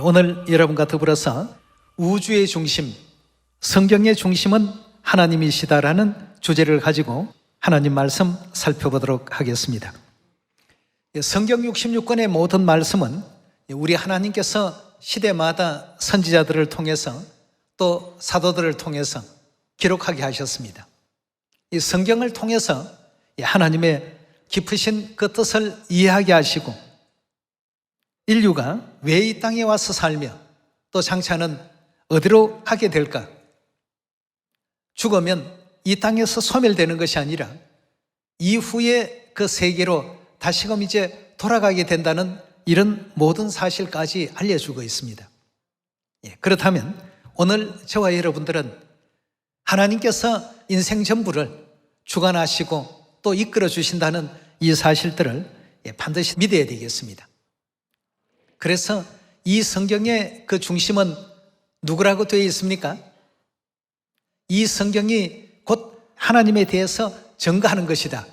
오늘 여러분과 더불어서 우주의 중심, 성경의 중심은 하나님이시다라는 주제를 가지고 하나님 말씀 살펴보도록 하겠습니다. 성경 66권의 모든 말씀은 우리 하나님께서 시대마다 선지자들을 통해서 또 사도들을 통해서 기록하게 하셨습니다. 이 성경을 통해서 하나님의 깊으신 그 뜻을 이해하게 하시고 인류가 왜 이 땅에 와서 살며 또 장차는 어디로 가게 될까? 죽으면 이 땅에서 소멸되는 것이 아니라 이후에 그 세계로 다시금 이제 돌아가게 된다는 이런 모든 사실까지 알려주고 있습니다. 그렇다면 오늘 저와 여러분들은 하나님께서 인생 전부를 주관하시고 또 이끌어 주신다는 이 사실들을 반드시 믿어야 되겠습니다. 그래서 이 성경의 그 중심은 누구라고 되어 있습니까? 이 성경이 곧 하나님에 대해서 증거하는 것이다.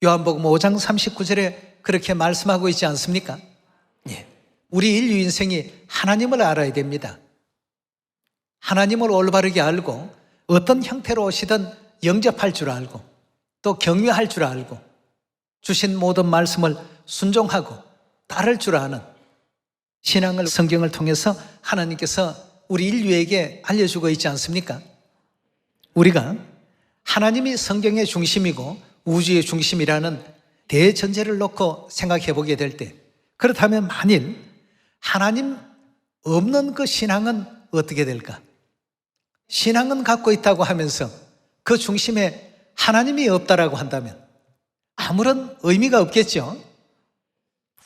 요한복음 5장 39절에 그렇게 말씀하고 있지 않습니까? 우리 인류 인생이 하나님을 알아야 됩니다. 하나님을 올바르게 알고 어떤 형태로 오시든 영접할 줄 알고 또 경외할 줄 알고 주신 모든 말씀을 순종하고 따를 줄 아는 신앙을 성경을 통해서 하나님께서 우리 인류에게 알려주고 있지 않습니까? 우리가 하나님이 성경의 중심이고 우주의 중심이라는 대전제를 놓고 생각해 보게 될 때, 그렇다면 만일 하나님 없는 그 신앙은 어떻게 될까? 신앙은 갖고 있다고 하면서 그 중심에 하나님이 없다라고 한다면 아무런 의미가 없겠죠.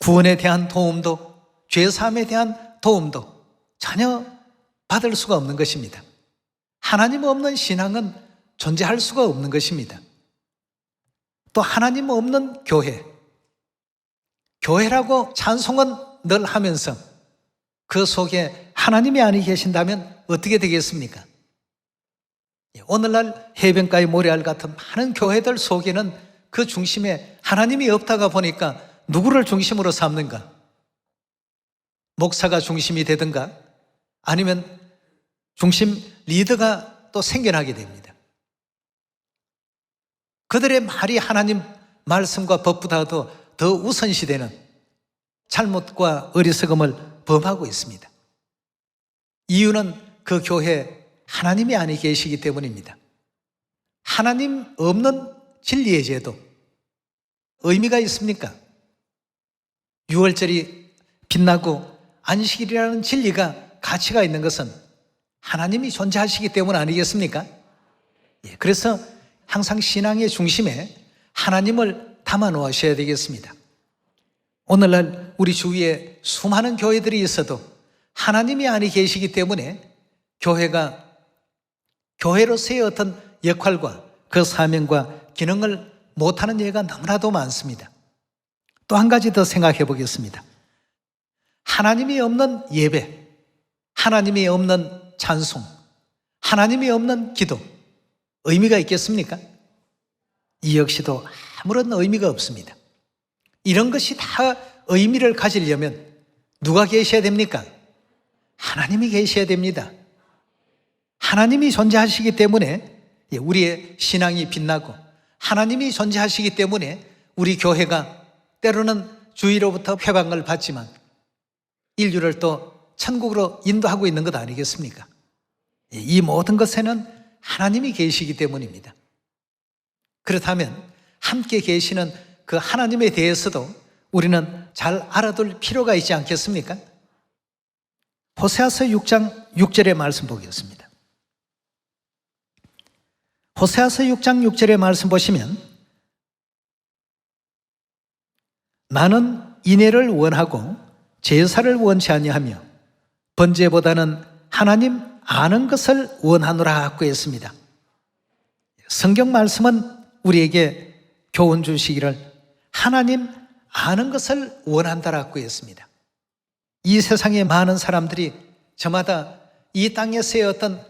구원에 대한 도움도 죄사함에 대한 도움도 전혀 받을 수가 없는 것입니다. 하나님 없는 신앙은 존재할 수가 없는 것입니다. 또 하나님 없는 교회, 교회라고 찬송은 늘 하면서 그 속에 하나님이 아니 계신다면 어떻게 되겠습니까? 오늘날 해변가의 모래알 같은 많은 교회들 속에는 그 중심에 하나님이 없다가 보니까 누구를 중심으로 삼는가? 목사가 중심이 되든가 아니면 중심 리더가 또 생겨나게 됩니다. 그들의 말이 하나님 말씀과 법보다도 더 우선시되는 잘못과 어리석음을 범하고 있습니다. 이유는 그 교회에 하나님이 아니 계시기 때문입니다. 하나님 없는 진리의 제도 의미가 있습니까? 6월절이 빛나고 안식일이라는 진리가 가치가 있는 것은 하나님이 존재하시기 때문 아니겠습니까? 그래서 항상 신앙의 중심에 하나님을 담아 놓으셔야 되겠습니다. 오늘날 우리 주위에 수많은 교회들이 있어도 하나님이 아니 계시기 때문에 교회가 교회로서의 어떤 역할과 그 사명과 기능을 못하는 예가 너무나도 많습니다. 또 한 가지 더 생각해 보겠습니다. 하나님이 없는 예배, 하나님이 없는 찬송, 하나님이 없는 기도, 의미가 있겠습니까? 이 역시도 아무런 의미가 없습니다. 이런 것이 다 의미를 가지려면 누가 계셔야 됩니까? 하나님이 계셔야 됩니다. 하나님이 존재하시기 때문에 우리의 신앙이 빛나고 하나님이 존재하시기 때문에 우리 교회가 때로는 주위로부터 회방을 받지만 인류를 또 천국으로 인도하고 있는 것 아니겠습니까? 이 모든 것에는 하나님이 계시기 때문입니다. 그렇다면 함께 계시는 그 하나님에 대해서도 우리는 잘 알아둘 필요가 있지 않겠습니까? 호세아서 6장 6절의 말씀 보겠습니다. 호세아서 6장 6절의 말씀 보시면 나는 인애를 원하고 제사를 원치 아니하며 번제보다는 하나님 아는 것을 원하노라고 했습니다. 성경 말씀은 우리에게 교훈 주시기를 하나님 아는 것을 원한다라고 했습니다. 이 세상에 많은 사람들이 저마다 이 땅에서의 어떤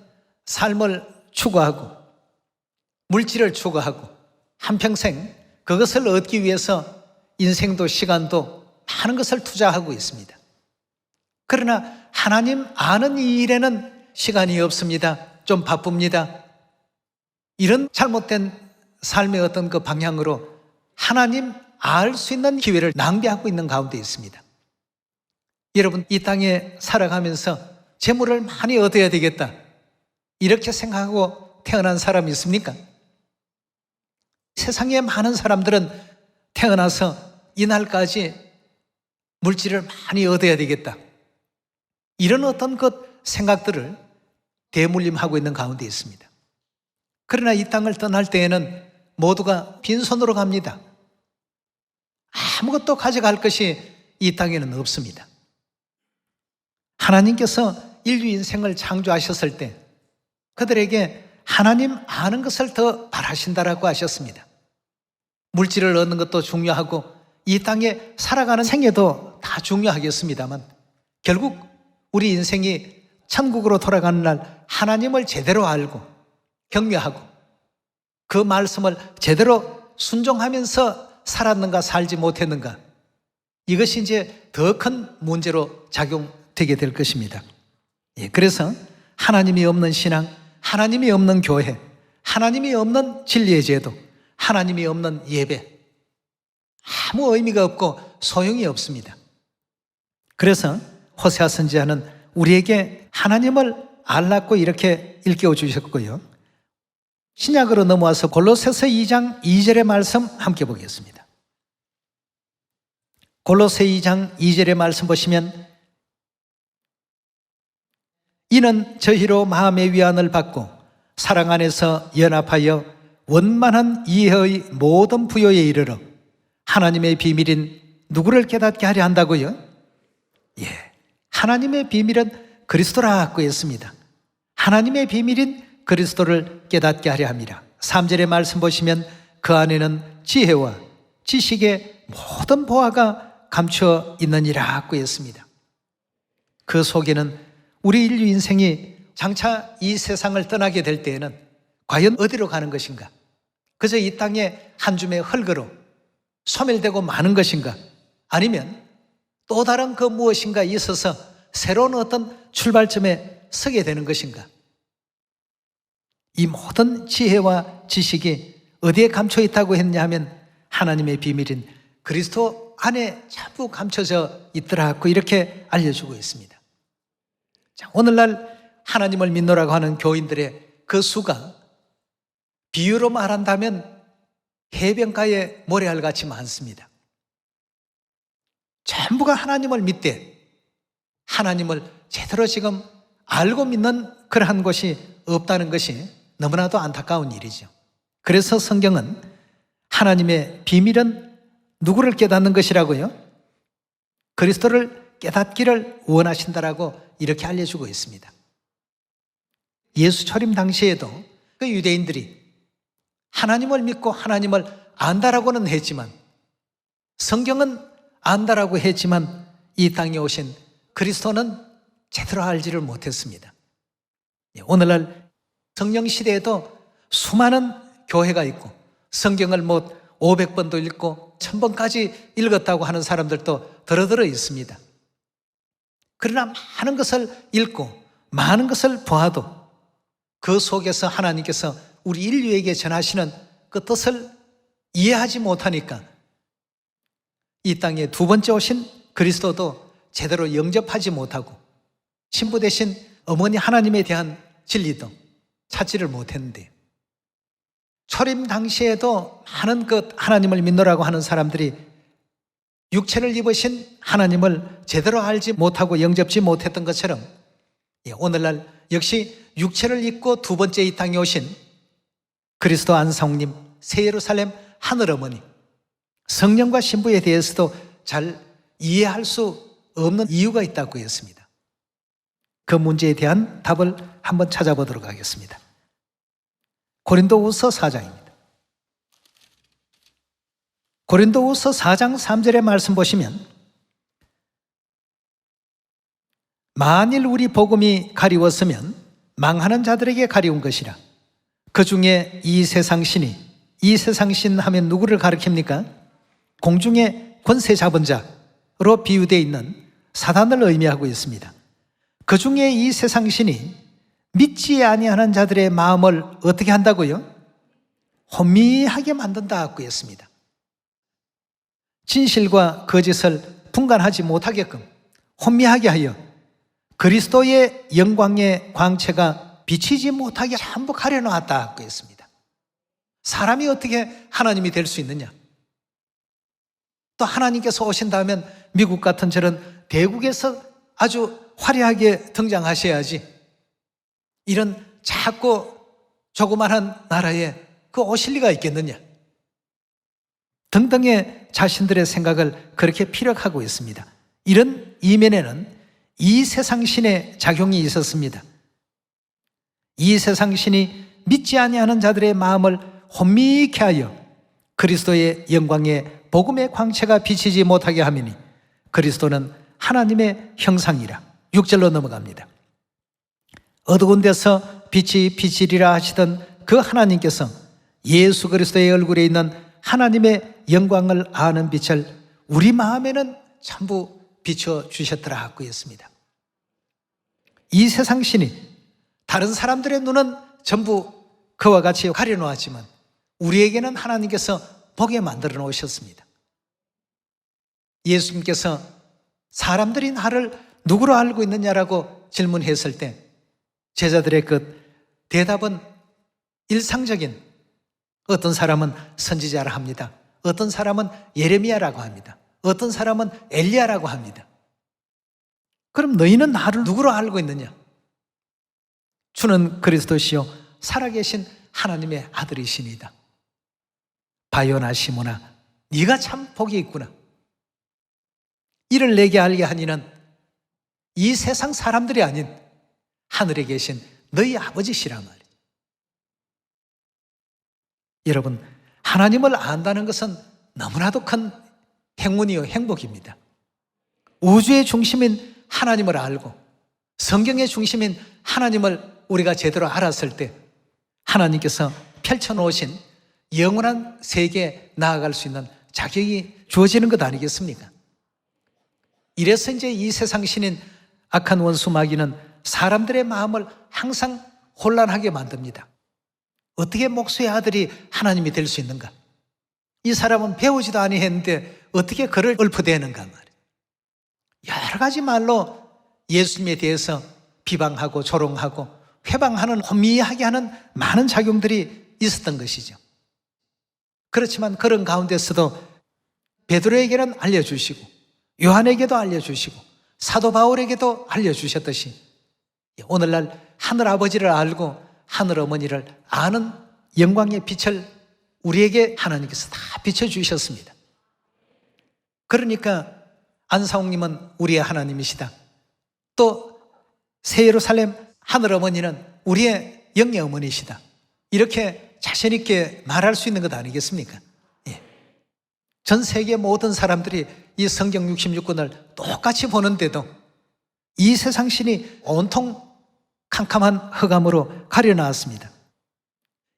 삶을 추구하고 물질을 추구하고 한평생 그것을 얻기 위해서 인생도 시간도 많은 것을 투자하고 있습니다. 그러나 하나님 아는 이 일에는 시간이 없습니다. 좀 바쁩니다. 이런 잘못된 삶의 어떤 그 방향으로 하나님 알 수 있는 기회를 낭비하고 있는 가운데 있습니다. 여러분, 이 땅에 살아가면서 재물을 많이 얻어야 되겠다, 이렇게 생각하고 태어난 사람이 있습니까? 세상에 많은 사람들은 태어나서 이날까지 물질을 많이 얻어야 되겠다, 이런 어떤 것 생각들을 대물림하고 있는 가운데 있습니다. 그러나 이 땅을 떠날 때에는 모두가 빈손으로 갑니다. 아무것도 가져갈 것이 이 땅에는 없습니다. 하나님께서 인류 인생을 창조하셨을 때 그들에게 하나님 아는 것을 더 바라신다라고 하셨습니다. 물질을 얻는 것도 중요하고 이 땅에 살아가는 생애도 다 중요하겠습니다만, 결국 우리 인생이 천국으로 돌아가는 날 하나님을 제대로 알고 경외하고 그 말씀을 제대로 순종하면서 살았는가 살지 못했는가, 이것이 이제 더 큰 문제로 작용되게 될 것입니다. 그래서 하나님이 없는 신앙, 하나님이 없는 교회, 하나님이 없는 진리의 제도, 하나님이 없는 예배, 아무 의미가 없고 소용이 없습니다. 그래서 호세아 선지자는 우리에게 하나님을 알라고 이렇게 일깨워 주셨고요. 신약으로 넘어와서 골로새서 2장 2절의 말씀 함께 보겠습니다. 골로새 2장 2절의 말씀 보시면, 이는 저희로 마음의 위안을 받고 사랑 안에서 연합하여 원만한 이해의 모든 부요에 이르러 하나님의 비밀인 누구를 깨닫게 하려 한다고요? 하나님의 비밀은 그리스도라고 했습니다. 하나님의 비밀인 그리스도를 깨닫게 하려 합니다. 3절의 말씀 보시면 그 안에는 지혜와 지식의 모든 보화가 감추어 있느니라고 했습니다. 그 속에는 우리 인류 인생이 장차 이 세상을 떠나게 될 때에는 과연 어디로 가는 것인가? 그저 이 땅에 한 줌의 흙으로 소멸되고 마는 것인가? 아니면 또 다른 그 무엇인가 있어서 새로운 어떤 출발점에 서게 되는 것인가? 이 모든 지혜와 지식이 어디에 감춰 있다고 했냐 하면 하나님의 비밀인 그리스도 안에 전부 감춰져 있더라고 이렇게 알려주고 있습니다. 자, 오늘날 하나님을 믿노라고 하는 교인들의 그 수가 비유로 말한다면 해변가의 모래알같이 많습니다. 전부가 하나님을 믿되 하나님을 제대로 지금 알고 믿는 그러한 것이 없다는 것이 너무나도 안타까운 일이죠. 그래서 성경은 하나님의 비밀은 누구를 깨닫는 것이라고요? 그리스도를 깨닫기를 원하신다라고 이렇게 알려주고 있습니다. 예수 초림 당시에도 그 유대인들이 하나님을 믿고 하나님을 안다라고는 했지만, 성경은 안다라고 했지만 이 땅에 오신 그리스도는 제대로 알지를 못했습니다. 오늘날 성령 시대에도 수많은 교회가 있고 성경을 500번도 읽고 1000번까지 읽었다고 하는 사람들도 더러더러 있습니다. 그러나 많은 것을 읽고 많은 것을 보아도 그 속에서 하나님께서 우리 인류에게 전하시는 그 뜻을 이해하지 못하니까 이 땅에 두 번째 오신 그리스도도 제대로 영접하지 못하고 신부 대신 어머니 하나님에 대한 진리도 찾지를 못했는데, 초림 당시에도 많은 그 하나님을 믿노라고 하는 사람들이 육체를 입으신 하나님을 제대로 알지 못하고 영접지 못했던 것처럼 오늘날 역시 육체를 입고 두 번째 이 땅에 오신 그리스도 안성님, 새 예루살렘 하늘어머니, 성령과 신부에 대해서도 잘 이해할 수 없는 이유가 있다고 했습니다. 그 문제에 대한 답을 한번 찾아보도록 하겠습니다. 고린도후서 4장입니다. 고린도후서 4장 3절의 말씀 보시면, 만일 우리 복음이 가리웠으면 망하는 자들에게 가리운 것이라. 그 중에 이 세상 신이, 이 세상 신 하면 누구를 가리킵니까? 공중의 권세 잡은 자로 비유되어 있는 사단을 의미하고 있습니다. 그 중에 이 세상 신이 믿지 아니하는 자들의 마음을 어떻게 한다고요? 혼미하게 만든다고 했습니다. 진실과 거짓을 분간하지 못하게끔 혼미하게 하여 그리스도의 영광의 광채가 비치지 못하게 전부 가려놓았다고 했습니다. 사람이 어떻게 하나님이 될 수 있느냐? 또 하나님께서 오신다면 미국 같은 저런 대국에서 아주 화려하게 등장하셔야지, 이런 작고 조그만한 나라에 그 오실 리가 있겠느냐? 등등의 자신들의 생각을 그렇게 피력하고 있습니다. 이런 이면에는 이 세상 신의 작용이 있었습니다. 이 세상 신이 믿지 아니하는 자들의 마음을 혼미케 하여 그리스도의 영광의 복음의 광채가 비치지 못하게 하미니 그리스도는 하나님의 형상이라. 6절로 넘어갑니다. 어두운 데서 빛이 비치리라 하시던 그 하나님께서 예수 그리스도의 얼굴에 있는 하나님의 영광을 아는 빛을 우리 마음에는 전부 비춰주셨더라 하고 했습니다. 이 세상 신이 다른 사람들의 눈은 전부 그와 같이 가려놓았지만 우리에게는 하나님께서 보게 만들어 놓으셨습니다. 예수님께서 사람들이 나를 누구로 알고 있느냐라고 질문했을 때 제자들의 그 대답은 일상적인, 어떤 사람은 선지자라 합니다. 어떤 사람은 예레미야라고 합니다. 어떤 사람은 엘리야라고 합니다. 그럼 너희는 나를 누구로 알고 있느냐? 주는 그리스도시요 살아계신 하나님의 아들이시니다. 바요나 시모나, 네가 참 복이 있구나. 이를 내게 알게 하니는 이 세상 사람들이 아닌 하늘에 계신 너희 아버지시란 말이에요. 여러분, 하나님을 안다는 것은 너무나도 큰 행운이요 행복입니다. 우주의 중심인 하나님을 알고 성경의 중심인 하나님을 우리가 제대로 알았을 때 하나님께서 펼쳐놓으신 영원한 세계에 나아갈 수 있는 자격이 주어지는 것 아니겠습니까? 이래서 이제 이 세상 신인 악한 원수 마귀는 사람들의 마음을 항상 혼란하게 만듭니다. 어떻게 목수의 아들이 하나님이 될 수 있는가? 이 사람은 배우지도 아니했는데 어떻게 그를 읊어대는가 말이에요. 여러 가지 말로 예수님에 대해서 비방하고 조롱하고 회방하는, 혼미하게 하는 많은 작용들이 있었던 것이죠. 그렇지만 그런 가운데서도 베드로에게는 알려주시고 요한에게도 알려주시고 사도 바울에게도 알려주셨듯이 오늘날 하늘아버지를 알고 하늘어머니를 아는 영광의 빛을 우리에게 하나님께서 다 비춰주셨습니다. 그러니까 안사홍님은 우리의 하나님이시다. 또 새예루살렘 하늘어머니는 우리의 영의 어머니시다. 이렇게 자신 있게 말할 수 있는 것 아니겠습니까? 예. 전 세계 모든 사람들이 이 성경 66권을 똑같이 보는데도 이 세상 신이 온통 캄캄한 흑암으로 가려놨습니다.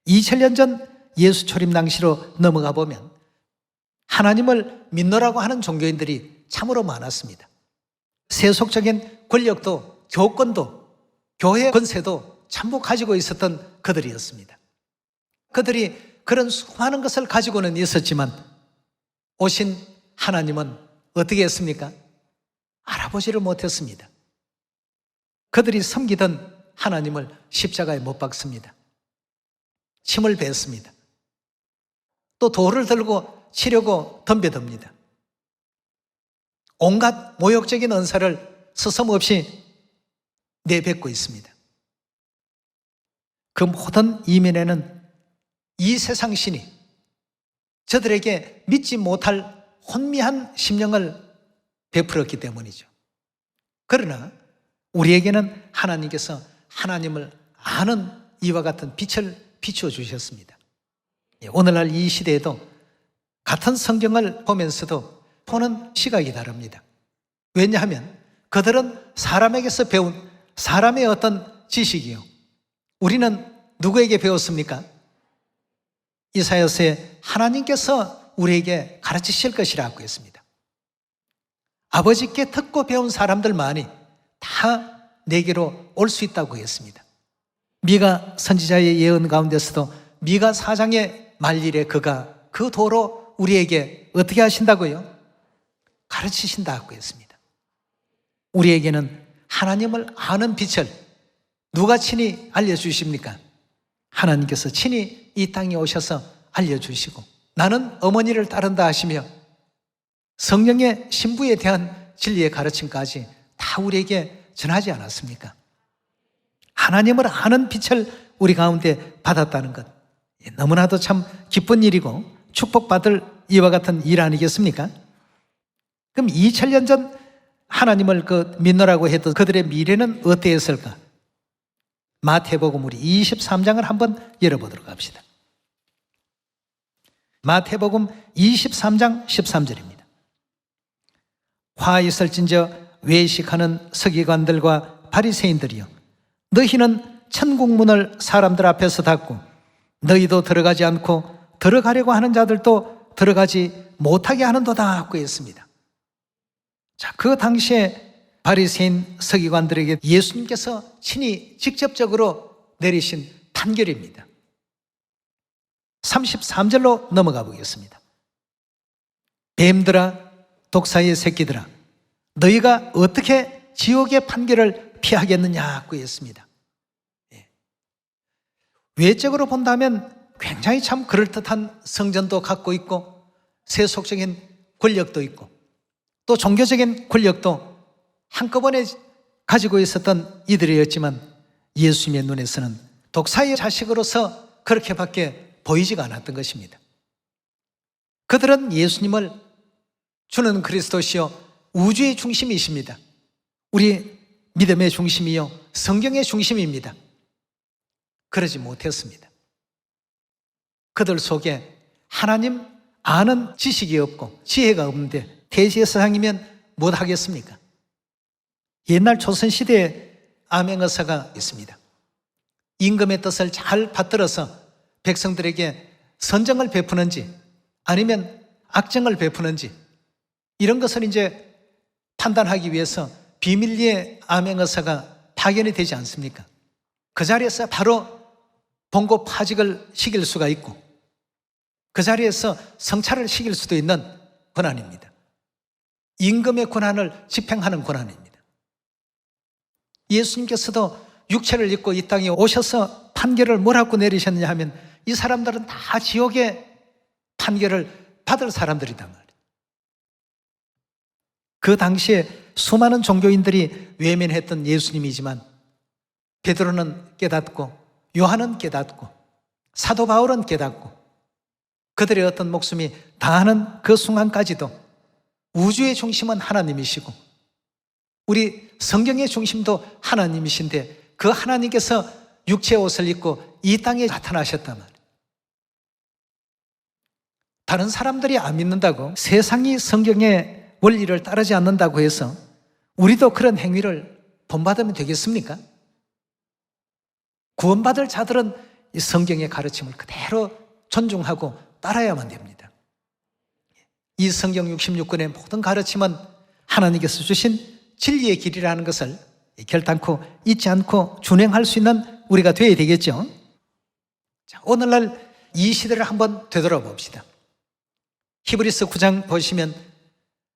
2000년 전 예수 초림 당시로 넘어가 보면 하나님을 믿노라고 하는 종교인들이 참으로 많았습니다. 세속적인 권력도 교권도 교회 권세도 전부 가지고 있었던 그들이었습니다. 그들이 그런 수많은 것을 가지고는 있었지만 오신 하나님은 어떻게 했습니까? 알아보지를 못했습니다. 그들이 섬기던 하나님을 십자가에 못 박습니다. 침을 뱉습니다. 또 돌을 들고 치려고 덤벼듭니다. 온갖 모욕적인 언사를 서슴없이 내뱉고 있습니다. 그 모든 이면에는 이 세상 신이 저들에게 믿지 못할 혼미한 심령을 베풀었기 때문이죠. 그러나 우리에게는 하나님께서 하나님을 아는 이와 같은 빛을 비춰주셨습니다. 오늘날 이 시대에도 같은 성경을 보면서도 보는 시각이 다릅니다. 왜냐하면 그들은 사람에게서 배운 사람의 어떤 지식이요, 우리는 누구에게 배웠습니까? 이사야서에 하나님께서 우리에게 가르치실 것이라고 했습니다. 아버지께 듣고 배운 사람들만이 다 내게로 올 수 있다고 했습니다. 미가 선지자의 예언 가운데서도 미가 4장의 말일에 그가 그 도로 우리에게 어떻게 하신다고요? 가르치신다고 했습니다. 우리에게는 하나님을 아는 빛을 누가 친히 알려주십니까? 하나님께서 친히 이 땅에 오셔서 알려주시고 나는 어머니를 따른다 하시며 성령의 신부에 대한 진리의 가르침까지 다 우리에게 전하지 않았습니까? 하나님을 아는 빛을 우리 가운데 받았다는 것, 너무나도 참 기쁜 일이고 축복받을 이와 같은 일 아니겠습니까? 그럼 2000년 전 하나님을 믿노라고 했던 그들의 미래는 어땠을까? 마태복음 우리 23장을 한번 열어보도록 합시다. 마태복음 23장 13절입니다. 화 있을진저 외식하는 서기관들과 바리새인들이여, 너희는 천국문을 사람들 앞에서 닫고 너희도 들어가지 않고 들어가려고 하는 자들도 들어가지 못하게 하는도다 하고 했습니다. 자, 그 당시에 바리새인 서기관들에게 예수님께서 친히 직접적으로 내리신 판결입니다. 33절로 넘어가 보겠습니다. 뱀들아, 독사의 새끼들아, 너희가 어떻게 지옥의 판결을 피하겠느냐고 했습니다. 외적으로 본다면 굉장히 참 그럴듯한 성전도 갖고 있고 세속적인 권력도 있고 또 종교적인 권력도 한꺼번에 가지고 있었던 이들이었지만 예수님의 눈에서는 독사의 자식으로서 그렇게밖에 보이지가 않았던 것입니다. 그들은 예수님을 주는 그리스도시요 우주의 중심이십니다. 우리 믿음의 중심이요 성경의 중심입니다. 그러지 못했습니다. 그들 속에 하나님 아는 지식이 없고 지혜가 없는데 대제사장이면 못하겠습니까? 옛날 조선시대에 암행어사가 있습니다. 임금의 뜻을 잘 받들어서 백성들에게 선정을 베푸는지 아니면 악정을 베푸는지 이런 것을 이제 판단하기 위해서 비밀리에 암행어사가 파견이 되지 않습니까? 그 자리에서 바로 봉고 파직을 시킬 수가 있고 그 자리에서 성찰을 시킬 수도 있는 권한입니다. 임금의 권한을 집행하는 권한입니다. 예수님께서도 육체를 입고 이 땅에 오셔서 판결을 뭐라고 내리셨느냐 하면 이 사람들은 다 지옥의 판결을 받을 사람들이단 말이에요. 그 당시에 수많은 종교인들이 외면했던 예수님이지만 베드로는 깨닫고 요한은 깨닫고 사도 바울은 깨닫고 그들의 어떤 목숨이 다하는 그 순간까지도 우주의 중심은 하나님이시고 우리 성경의 중심도 하나님이신데 그 하나님께서 육체의 옷을 입고 이 땅에 나타나셨단 말이에요. 다른 사람들이 안 믿는다고 세상이 성경의 원리를 따르지 않는다고 해서 우리도 그런 행위를 본받으면 되겠습니까? 구원받을 자들은 이 성경의 가르침을 그대로 존중하고 따라야만 됩니다. 이 성경 66권의 모든 가르침은 하나님께서 주신 진리의 길이라는 것을 결단코 잊지 않고 준행할 수 있는 우리가 되어야 되겠죠. 자, 오늘날 이 시대를 한번 되돌아봅시다. 히브리서 9장 보시면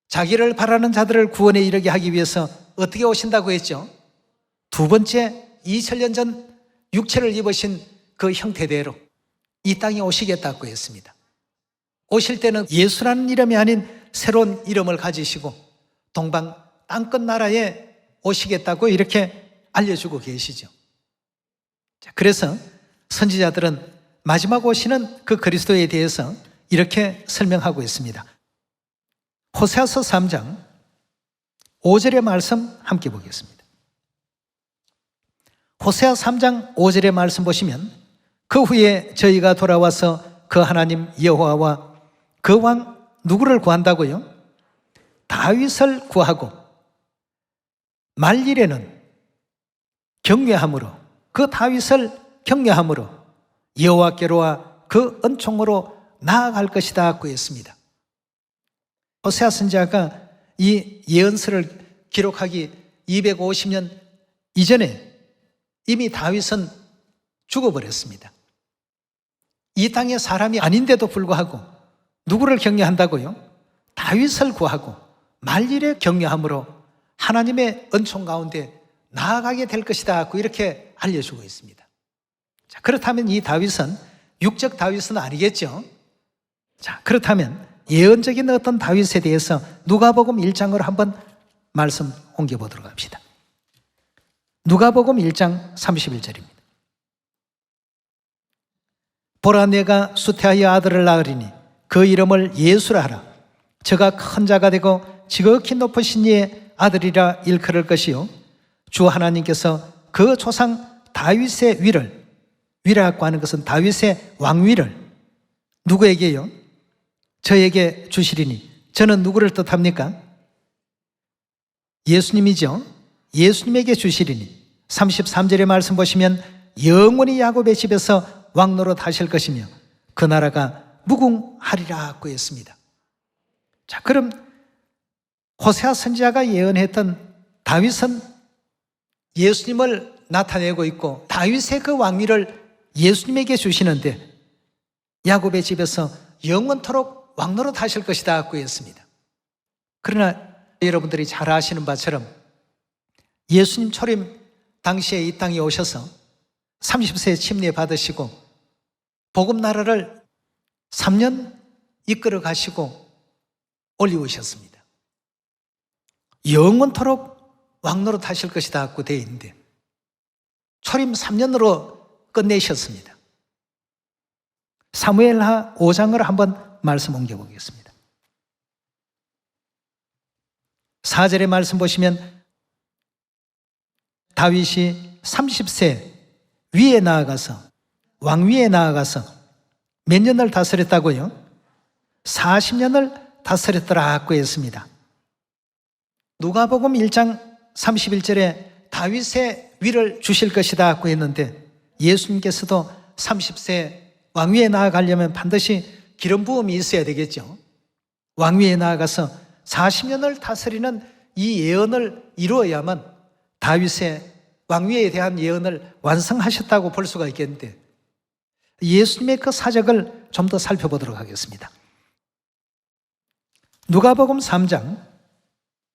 자기를 바라는 자들을 구원에 이르게 하기 위해서 어떻게 오신다고 했죠? 두 번째 2000년 전 육체를 입으신 그 형태대로 이 땅에 오시겠다고 했습니다. 오실 때는 예수라는 이름이 아닌 새로운 이름을 가지시고 동방 땅끝 나라에 오시겠다고 이렇게 알려주고 계시죠. 그래서 선지자들은 마지막 오시는 그 그리스도에 대해서 이렇게 설명하고 있습니다. 호세아서 3장 5절의 말씀 함께 보겠습니다. 호세아 3장 5절의 말씀 보시면 그 후에 저희가 돌아와서 그 하나님 여호와와 그 왕 누구를 구한다고요? 다윗을 구하고 말일에는 경외함으로 그 다윗을 경외함으로 여호와께로와 그 은총으로 나아갈 것이다 고 했습니다. 호세아 선지자가 이 예언서를 기록하기 250년 이전에 이미 다윗은 죽어버렸습니다. 이 땅의 사람이 아닌데도 불구하고 누구를 격려한다고요? 다윗을 구하고 말일에 격려함으로 하나님의 은총 가운데 나아가게 될 것이다, 이렇게 알려주고 있습니다. 자, 그렇다면 이 다윗은 육적 다윗은 아니겠죠? 자, 그렇다면 예언적인 어떤 다윗에 대해서 누가복음 1장으로 한번 말씀 옮겨보도록 합시다. 누가복음 1장 31절입니다. 보라, 내가 수태하여 아들을 낳으리니 그 이름을 예수라 하라. 저가 큰 자가 되고 지극히 높으신 이의 아들이라 일컬을 것이요 주 하나님께서 그 조상 다윗의 위라고 하는 것은 다윗의 왕위를 누구에게요? 저에게 주시리니. 저는 누구를 뜻합니까? 예수님이죠. 예수님에게 주시리니. 33절의 말씀 보시면 영원히 야곱의 집에서 왕노릇 하실 것이며 그 나라가 무궁하리라고 했습니다. 자, 그럼 호세아 선지자가 예언했던 다윗은 예수님을 나타내고 있고 다윗의 그 왕위를 예수님에게 주시는데 야곱의 집에서 영원토록 왕노릇 하실 것이다 고 했습니다. 그러나 여러분들이 잘 아시는 바처럼 예수님 초림 당시에 이 땅에 오셔서 30세 침례 받으시고 복음 나라를 3년 이끌어 가시고 올리우셨습니다. 영원토록 왕노릇 하실 것이다 고 되어 있는데 초림 3년으로 끝내셨습니다. 사무엘하 5장을 한번 말씀 옮겨보겠습니다. 4절의 말씀 보시면 다윗이 30세 위에 나아가서 왕위에 나아가서 몇 년을 다스렸다고요? 40년을 다스렸더라고 했습니다. 누가복음 1장 31절에 다윗의 위를 주실 것이다 고 했는데 예수님께서도 30세 왕위에 나아가려면 반드시 기름 부음이 있어야 되겠죠. 왕위에 나아가서 40년을 다스리는 이 예언을 이루어야만 다윗의 왕위에 대한 예언을 완성하셨다고 볼 수가 있겠는데 예수님의 그 사적을 좀 더 살펴보도록 하겠습니다. 누가복음 3장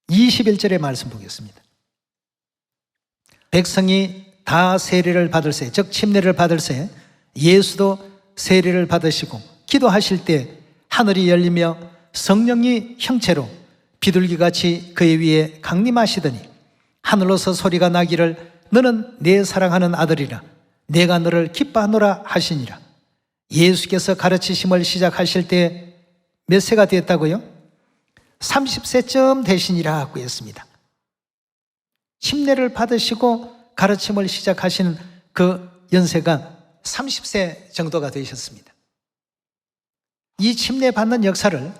21절의 말씀 보겠습니다. 백성이 다 세례를 받을세, 즉 침례를 받을세 예수도 세례를 받으시고 기도하실 때 하늘이 열리며 성령이 형체로 비둘기같이 그의 위에 강림하시더니 하늘로서 소리가 나기를 너는 내 사랑하는 아들이라 내가 너를 기뻐하노라 하시니라. 예수께서 가르치심을 시작하실 때 몇 세가 되었다고요? 30세쯤 되시니라고 했습니다. 침례를 받으시고 가르침을 시작하신 그 연세가 30세 정도가 되셨습니다. 이 침례 받는 역사를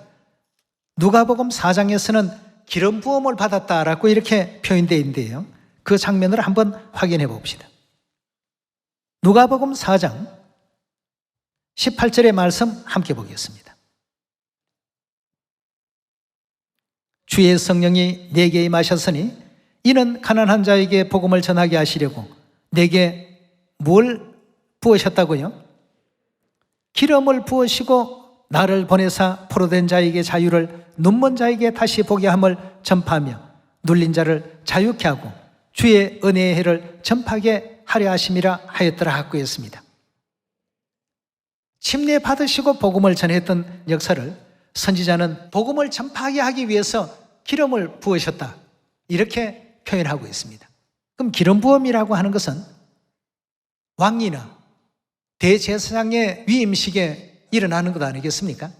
누가복음 4장에서는 기름 부음을 받았다라고 이렇게 표현되어 있는데요. 그 장면을 한번 확인해 봅시다. 누가복음 4장 18절의 말씀 함께 보겠습니다. 주의 성령이 내게 임하셨으니 이는 가난한 자에게 복음을 전하게 하시려고 내게 뭘 부으셨다고요? 기름을 부으시고 나를 보내사 포로된 자에게 자유를 눈먼 자에게 다시 보게 함을 전파하며 눌린 자를 자유케 하고 주의 은혜의 해를 전파하게 하려 하심이라 하였더라 하고 했습니다. 침례 받으시고 복음을 전했던 역사를 선지자는 복음을 전파하게 하기 위해서 기름을 부으셨다 이렇게 표현하고 있습니다. 그럼 기름 부음이라고 하는 것은 왕이나 대제사장의 위임식에 일어나는 것 아니겠습니까?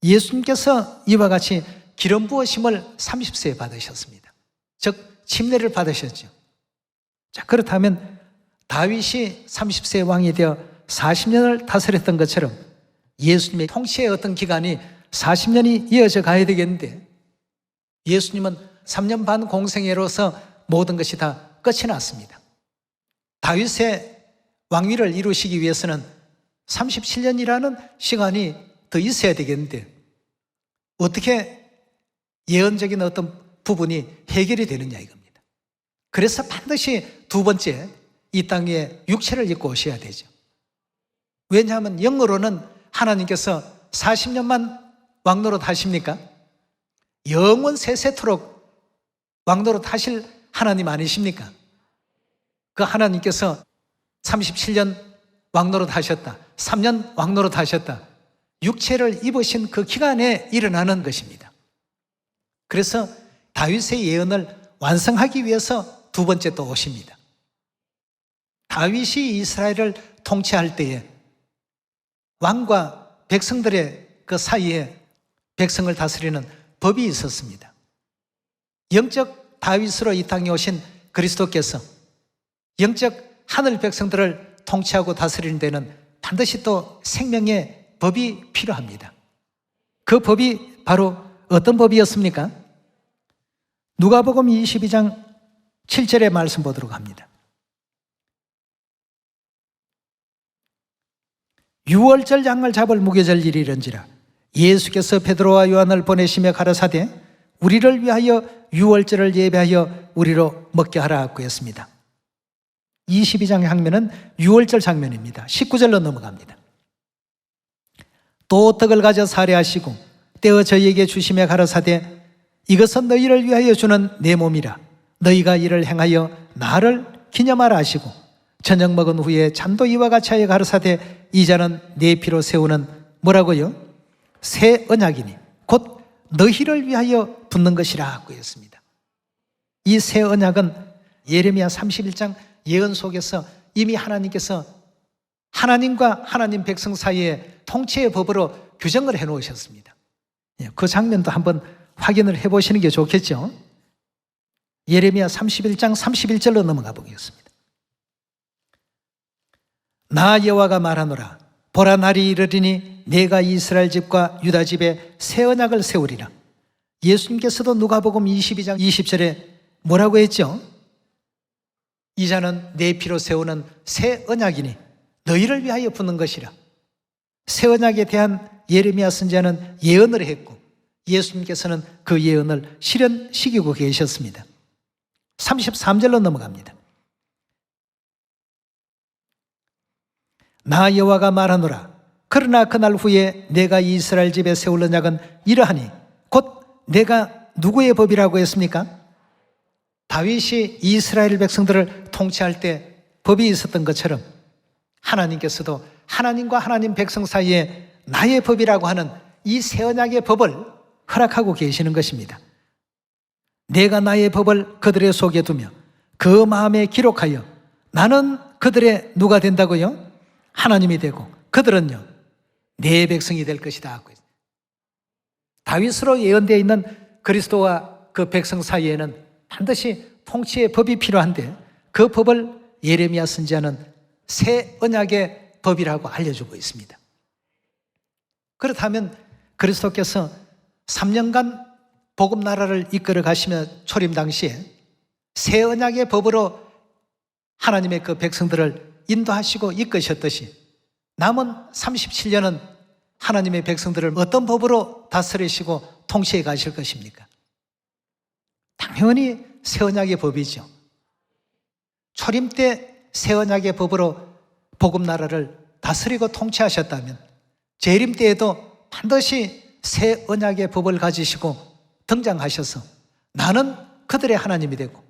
예수님께서 이와 같이 기름 부으심을 30세에 받으셨습니다. 즉 침례를 받으셨죠. 자, 그렇다면 다윗이 30세 왕이 되어 40년을 다스렸던 것처럼 예수님의 통치의 어떤 기간이 40년이 이어져 가야 되겠는데 예수님은 3년 반 공생애로서 모든 것이 다 끝이 났습니다. 다윗의 왕위를 이루시기 위해서는 37년이라는 시간이 더 있어야 되겠는데 어떻게 예언적인 어떤 부분이 해결이 되느냐 이겁니다. 그래서 반드시 두 번째 이 땅에 육체를 입고 오셔야 되죠. 왜냐하면 영으로는 하나님께서 40년만 왕노릇 하십니까? 영원 세세토록 왕노릇 하실 하나님 아니십니까? 그 하나님께서 37년 왕노릇 하셨다, 3년 왕노릇 하셨다, 육체를 입으신 그 기간에 일어나는 것입니다. 그래서 다윗의 예언을 완성하기 위해서 두 번째 또 오십니다. 다윗이 이스라엘을 통치할 때에 왕과 백성들의 그 사이에 백성을 다스리는 법이 있었습니다. 영적 다윗으로 이 땅에 오신 그리스도께서 영적 하늘 백성들을 통치하고 다스리는 데는 반드시 또 생명의 법이 필요합니다. 그 법이 바로 어떤 법이었습니까? 누가복음 22장 7절의 말씀 보도록 합니다. 유월절 양을 잡을 무교절 일이 이런지라 예수께서 베드로와 요한을 보내시며 가라사대 우리를 위하여 유월절을 예배하여 우리로 먹게 하라고 했습니다. 22장 장면은 유월절 장면입니다. 19절로 넘어갑니다. 또 떡을 가져 살해하시고 떼어 저희에게 주시며 가라사대 이것은 너희를 위하여 주는 내 몸이라 너희가 이를 행하여 나를 기념하라 하시고 저녁 먹은 후에 잔도 이와 같이 하여 가라사대 이 잔은 내 피로 세우는 뭐라고요? 새 언약이니 곧 너희를 위하여 붓는 것이라고 했습니다. 이 새 언약은 예레미야 31장 예언 속에서 이미 하나님께서 하나님과 하나님 백성 사이에 통치의 법으로 규정을 해놓으셨습니다. 그 장면도 한번 확인을 해보시는 게 좋겠죠. 예레미야 31장 31절로 넘어가 보겠습니다. 나 여호와가 말하노라 보라 날이 이르리니 내가 이스라엘 집과 유다 집에 새 언약을 세우리라. 예수님께서도 누가복음 22장 20절에 뭐라고 했죠? 이 잔은 내 피로 세우는 새 언약이니 너희를 위하여 붓는 것이라. 새 언약에 대한 예레미야 선지자는 예언을 했고 예수님께서는 그 예언을 실현시키고 계셨습니다. 33절로 넘어갑니다. 나 여호와가 말하노라 그러나 그날 후에 내가 이스라엘 집에 세울 언약은 이러하니 곧 내가 누구의 법이라고 했습니까? 다윗이 이스라엘 백성들을 통치할 때 법이 있었던 것처럼 하나님께서도 하나님과 하나님 백성 사이에 나의 법이라고 하는 이 새 언약의 법을 허락하고 계시는 것입니다. 내가 나의 법을 그들의 속에 두며 그 마음에 기록하여 나는 그들의 누가 된다고요? 하나님이 되고 그들은요 내 백성이 될 것이다 하고 있습니다. 다윗으로 예언되어 있는 그리스도와 그 백성 사이에는 반드시 통치의 법이 필요한데 그 법을 예레미야 선지자는 새 언약의 법이라고 알려주고 있습니다. 그렇다면 그리스도께서 3년간 복음 나라를 이끌어 가시며 초림 당시에 새 언약의 법으로 하나님의 그 백성들을 인도하시고 이끄셨듯이 남은 37년은 하나님의 백성들을 어떤 법으로 다스리시고 통치해 가실 것입니까? 당연히 새 언약의 법이죠. 초림 때 새 언약의 법으로 복음 나라를 다스리고 통치하셨다면 재림 때에도 반드시 새 언약의 법을 가지시고 등장하셔서 나는 그들의 하나님이 되고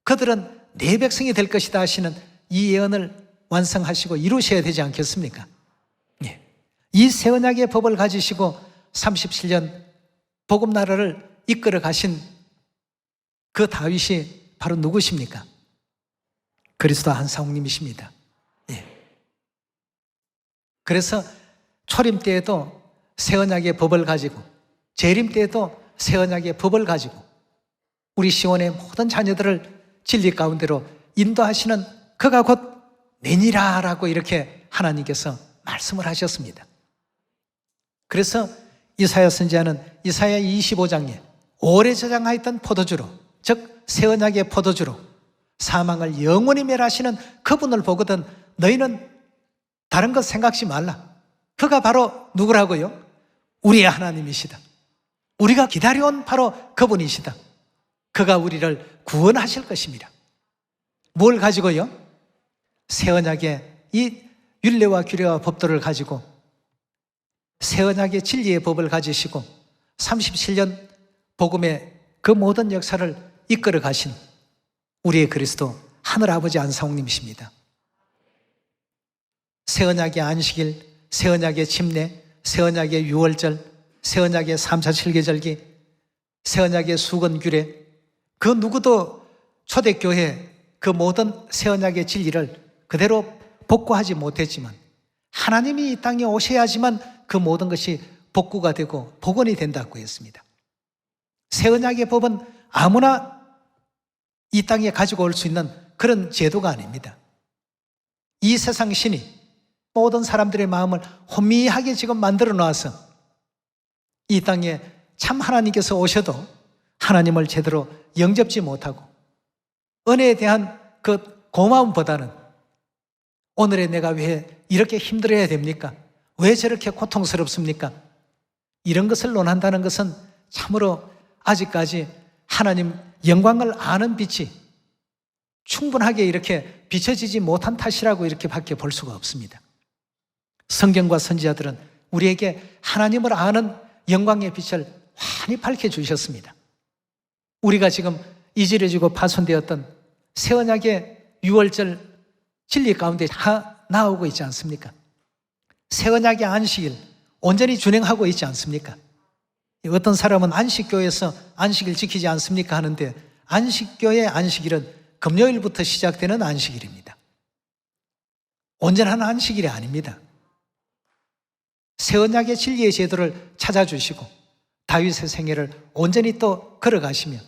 그들은 내 백성이 될 것이다 하시는 이 예언을 완성하시고 이루셔야 되지 않겠습니까? 예. 이 새 언약의 법을 가지시고 37년 복음 나라를 이끌어 가신 그 다윗이 바로 누구십니까? 그리스도 한사홍님이십니다. 예. 그래서 초림 때에도 새 언약의 법을 가지고 재림 때에도 새 언약의 법을 가지고 우리 시온의 모든 자녀들을 진리 가운데로 인도하시는 그가 곧 내니라라고 이렇게 하나님께서 말씀을 하셨습니다. 그래서 이사야 선지자는 이사야 25장에 오래 저장하였던 포도주로 즉 새 언약의 포도주로 사망을 영원히 멸하시는 그분을 보거든 너희는 다른 것 생각지 말라. 그가 바로 누구라고요? 우리의 하나님이시다. 우리가 기다려온 바로 그분이시다. 그가 우리를 구원하실 것입니다. 뭘 가지고요? 새 언약의 이 율례와 규례와 법도를 가지고 새 언약의 진리의 법을 가지시고 37년 복음의 그 모든 역사를 이끌어 가신 우리의 그리스도 하늘아버지 안사홍님이십니다. 새 언약의 안식일, 새 언약의 침례, 새 언약의 유월절, 새 언약의 3차 7계절기, 새 언약의 수건규례, 그 누구도 초대교회 그 모든 새 언약의 진리를 그대로 복구하지 못했지만 하나님이 이 땅에 오셔야지만 그 모든 것이 복구가 되고 복원이 된다고 했습니다. 새 언약의 법은 아무나 이 땅에 가지고 올 수 있는 그런 제도가 아닙니다. 이 세상 신이 모든 사람들의 마음을 혼미하게 지금 만들어 놔서 이 땅에 참 하나님께서 오셔도 하나님을 제대로 영접지 못하고 은혜에 대한 그 고마움보다는 오늘의 내가 왜 이렇게 힘들어야 됩니까? 왜 저렇게 고통스럽습니까? 이런 것을 논한다는 것은 참으로 아직까지 하나님 영광을 아는 빛이 충분하게 이렇게 비춰지지 못한 탓이라고 이렇게 밖에 볼 수가 없습니다. 성경과 선지자들은 우리에게 하나님을 아는 영광의 빛을 환히 밝혀주셨습니다. 우리가 지금 이지러지고 파손되었던 새 언약의 유월절 진리 가운데 다 나오고 있지 않습니까? 새 언약의 안식일 온전히 준행하고 있지 않습니까? 어떤 사람은 안식교에서 안식일 지키지 않습니까? 하는데 안식교의 안식일은 금요일부터 시작되는 안식일입니다. 온전한 안식일이 아닙니다. 새 언약의 진리의 제도를 찾아주시고 다윗의 생애를 온전히 또 걸어가시며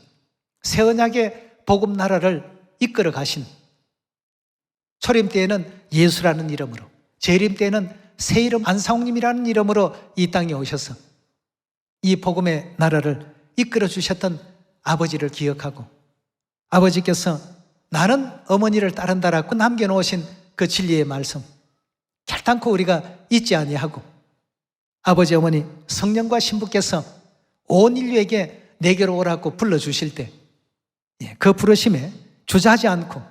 새 언약의 복음 나라를 이끌어 가신 초림 때에는 예수라는 이름으로, 재림 때에는 새 이름 안사홍님이라는 이름으로 이 땅에 오셔서 이 복음의 나라를 이끌어 주셨던 아버지를 기억하고 아버지께서 나는 어머니를 따른다라고 남겨놓으신 그 진리의 말씀 결단코 우리가 잊지 아니하고 아버지 어머니 성령과 신부께서 온 인류에게 내게로 오라고 불러주실 때 그 부르심에 주저하지 않고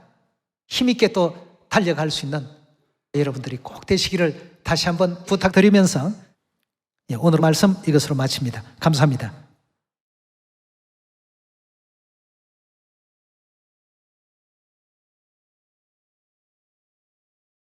힘있게 또 달려갈 수 있는 여러분들이 꼭 되시기를 다시 한번 부탁드리면서 오늘 말씀 이것으로 마칩니다. 감사합니다.